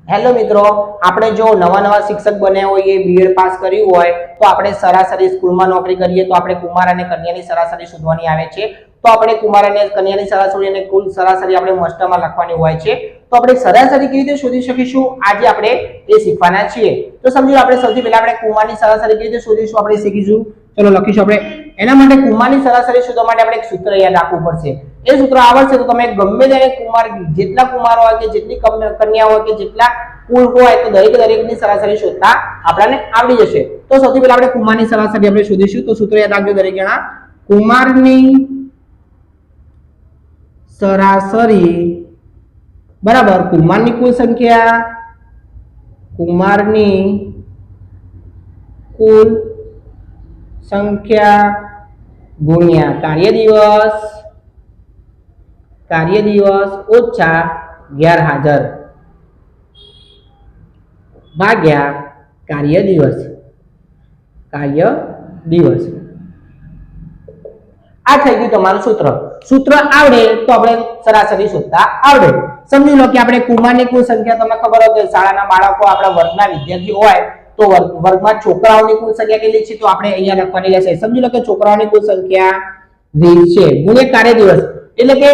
Hello મિત્રો, આપણે જો નવા શિક્ષક બન્યા હોઈએ, બીએડ પાસ કર્યું હોય તો આપણે સરાસરી સ્કૂલમાં નોકરી કરીએ તો આપણે કુમાર અને કન્યાની સરાસરી શોધવાની આવે છે. તો આપણે કુમાર અને કન્યાની સરાસરી અને કુલ સરાસરી આપણે મસ્ટરમાં લખવાની હોય છે. તો આપણે સરાસરી કેવી રીતે શોધી શકીશું આજે આપણે એ શીખવાના છીએ. તો સમજો આપણે સૌથી પહેલા આપણે કુમારની સરાસરી કેવી રીતે શોધીશું આપણે શીખીશું. ચલો લખીશું આપણે. એના માટે કુમારની સરાસરી શોધવા માટે આપણે એક સૂત્ર યાદ રાખવું પડશે. એ સૂત્ર આવડશે તો તમે ગમે તેને કુમાર જેટલા કુમાર હોય કે જેટલી કન્યા હોય કે જેટલા કુલ હોય તો દરેકની સરાસરી શોધતા આપણને આવડી જશે. તો સૌથી પહેલા આપણે કુમારની સરાસરી આપણે શોધીશું. તો સૂત્ર યાદ રાખજો દરેક જણા. કુમારની સરાસરી બરાબર કુમારની કુલ સંખ્યા, કુમારની કુલ સંખ્યા ગુણ્યા કાર્ય દિવસ ઓછા ગેરહાજર ભાગ્યા કાર્ય દિવસ. આ થઈ ગયું તમારું સૂત્ર. સૂત્ર આવડે તો આપણે સરાસરી શોધતા આવડે. સમજી લો કે આપણે કુમારની કુલ સંખ્યા તમને ખબર હોય કે શાળાના બાળકો આપણા વર્ગના વિદ્યાર્થી હોય તો વર્ગમાં છોકરાઓની કુલ સંખ્યા કેટલી છે તો આપણે અહીંયા લખવાની રહેશે. સમજી લો કે છોકરાઓની કુલ સંખ્યા 20 છે ગુણ્યા કાર્ય દિવસ. એટલે કે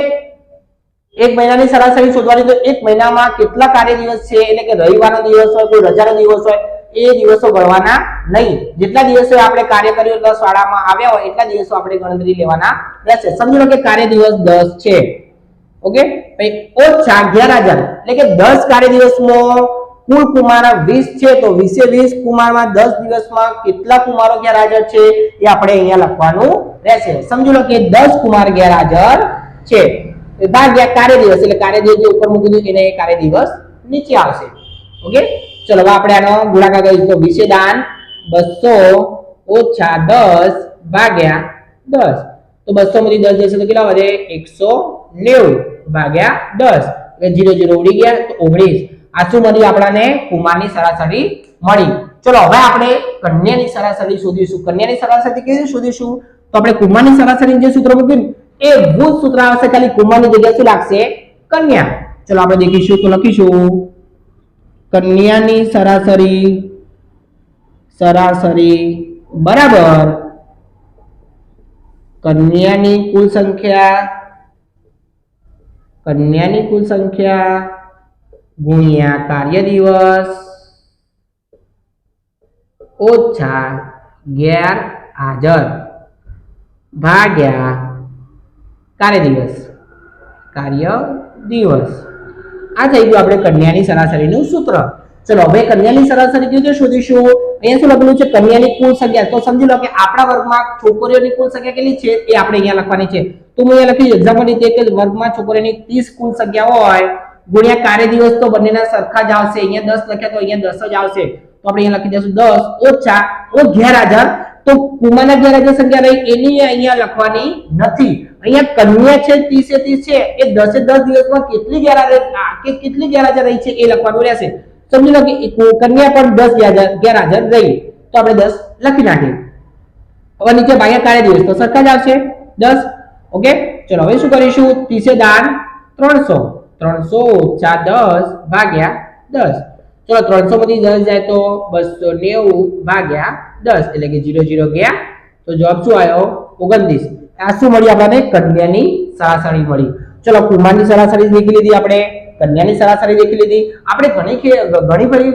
એક મહિનાની સરાસરી શોધવાની તો એક મહિનામાં કેટલા કાર્ય દિવસ છે એટલે કે રવિવારનો દિવસ હોય કોઈ રજાનો દિવસ હોય એ દિવસો ગણવાના નહીં. જેટલા દિવસો આપણે કાર્ય કર્યું એટલે શાળામાં આવ્યા હોય એટલા દિવસો આપણે ગણતરી લેવાના રહેશે. સમજી લો કે કાર્ય દિવસ 10 છે. ઓકે, પછી ઓછા 11000 એટલે કે 10 કાર્ય દિવસમાં કુલ કુમાર 20 છે તો 20 કુમારમાં 10 દિવસમાં કેટલા કુમારો ગેરહાજર છે એ આપણે અહીંયા લખવાનું રહેશે. સમજી લો કે 10 કુમાર ગેરહાજર છે ભાગ્યા કાર્ય દિવસ એટલે કાર્ય દિવસ જે ઉપર મૂકી દીધું એને કાર્ય દિવસ નીચે આવશે. ઓકે, ચલો હવે આપણે આનો ગુણાકાર કરીશું. તો 20 દાન 200 ઓછા 10 ભાગ્યા 10. તો 200 માંથી 10 જશે તો કેટલા વધે 190 ભાગ્યા 10 એટલે 0 0 ઉડી ગયા તો 19. આ શું મળી આપણને કુમારની સરાસરી મળી. ચલો હવે આપણે કન્યાની સરાસરી શોધીશું. કન્યાની સરાસરી કેવી રીતે શોધીશું તો આપણે કુમારની સરાસરી જે સૂત્ર મૂક્યું એ ભૂત સૂત્ર આવશે, ખાલી કુમારની જગ્યાએ શું લાગશે કન્યા. ચલો આપણે દેખીશું તો લખીશું કન્યાની સરાસરી બરાબર કન્યાની કુલ સંખ્યા ગુણ્યા કાર્ય દિવસ ઓછા ગેરહાજર ભાગ્યા કાર્ય દિવસ. આ થઈ ગયું આપણે કન્યાની સરાસરીનું સૂત્ર. ચલો હવે કન્યાની સરાસરી કેવી રીતે શોધીશું. અહીંયા શું લખેલું છે કન્યાની કુલ સંખ્યા. તો સમજી લો કે આપણા વર્ગમાં છોકરીઓની કુલ સંખ્યા કેટલી છે એ આપણે અહીંયા લખવાની છે. તો હું અહીંયા લખીશ એક્ઝામ્પલ રીતે કે વર્ગમાં છોકરીઓની 30 કુલ સંખ્યા હોય ગુણ્યા કાર્ય દિવસ તો બંનેના સરખા જ આવશે. અહીંયા 10 લખ્યા તો અહીંયા 10 જ આવશે. તો આપણે અહીંયા લખી દઈશું 10 ઓછા ગેરહાજર. તો કુમારના ગેરહાજર સંખ્યા રહી એની અહીંયા લખવાની નથી. અહીંયા કન્યા છે 30 છે એ 10 દિવસમાં કેટલી ગેરહાજર રહી છે એ લખવાનું રહેશે. સમજી લો કે કન્યા પણ 10 ગેરહાજર રહી તો આપણે 10 લખી નાખીએ. હવે નીચે ભાગ્યા કાર્ય દિવસ તો સરખા જ આવશે 10. ઓકે, ચલો હવે શું કરીશું 30 દાન 300 ઓછા 10 ભાગ્યા 10. ચલો 300 માંથી 10 જાય તો 290 ભાગ્યા 10 એટલે કે 0 0 ગયા તો જવાબ શું આવ્યો 29. આ શું મળી આપણને કન્યાની સરાસરી મળી. ચલો કુમારની સરાસરી દેખી લીધી આપણે, કન્યાની સરાસરી દેખી લીધી. આપણે ઘણી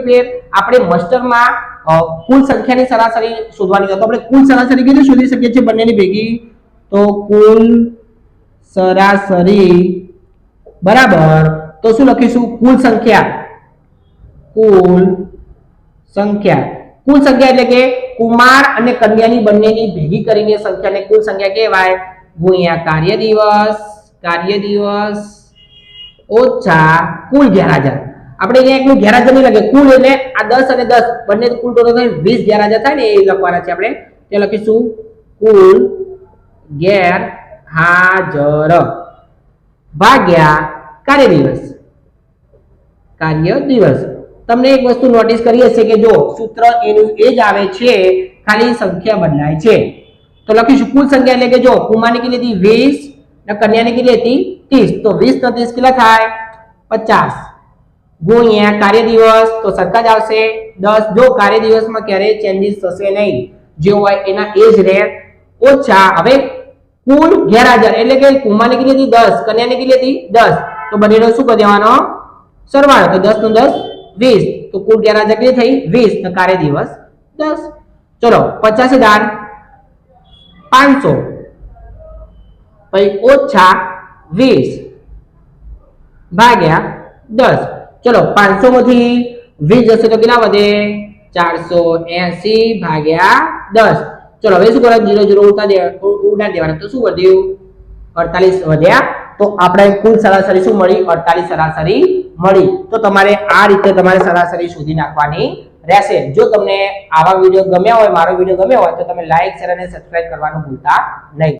ફેર આપણે માસ્ટરમાં કુલ સંખ્યાની સરાસરી શોધવાની છે. તો આપણે કુલ સરાસરી કેવી રીતે શોધી શકીએ છીએ બંનેની ભેગી. તો કુલ સરાસરી બરાબર તો શું લખીશું કુલ સંખ્યા એટલે કે કુમાર અને કન્યાની બંનેની ભેગી કરીને સંખ્યાને કુલ સંખ્યા કહેવાય ગુણ્યા કાર્ય દિવસ ઓછા કુલ ગેરહાજર. આપણે અહીંયા એકલું ગેરહાજર નહીં લખે કુલ એટલે આ 10 અને 10 બંને કુલ ટોટલ થાય 20 ગેરહાજર થાય ને એ લખવાના છે આપણે. તે લખીશું કુલ ગેરહાજર ભાગ્યા કાર્ય દિવસ. તમને એક વસ્તુ નોટિસ કરી હશે કે જો સૂત્ર એનું એ જ આવે છે ખાલી સંખ્યા બદલાય છે. તો લખીશું કુલ સંખ્યા એટલે કે જો કુમારની કેટલી હતી 20 ને કન્યાની કેટલી હતી 30. તો 20 + 30 કેટલા થાય 50. ગુણ્યા કાર્ય દિવસ તો સરખા જ આવશે 10. જો કાર્ય દિવસમાં ક્યારેય ચેન્જીસ થશે નહીં, જે હોય એના એ જ રહે, ઓછા હવે કુલ ગેરહાજર એટલે કે કુમારને કેટલી હતી 10, કન્યાને કેટલી હતી 10, તો બંનેનો શું કરી દેવાનો સરવાળો, તો 10 નું 10 20, તો કુલ ગેરહાજર કેટલી થઈ 20, તો કાર્ય દિવસ 10. ચલો 50,500 પછી ઓછા 20 ભાગ્યા 10. ચલો 500 માંથી 20 જશે તો કેટલા વધે 480 ભાગ્યા 10. ચલો હવે શું કરવાનું 0 0 ઉડાડી દેવાના, તો શું વધ્યું 48 વધ્યા. તો આપણે કુલ સરાસરી શું મળી 48 સરાસરી મળી. તો તમારે આ રીતે તમારે સરાસરી શોધી નાખવાની રહેશે. જો તમને આવા વિડીયો ગમ્યા હોય, મારો વિડીયો ગમ્યો હોય તો તમે લાઈક શેર અને સબસ્ક્રાઇબ કરવાનું ભૂલતા નહીં.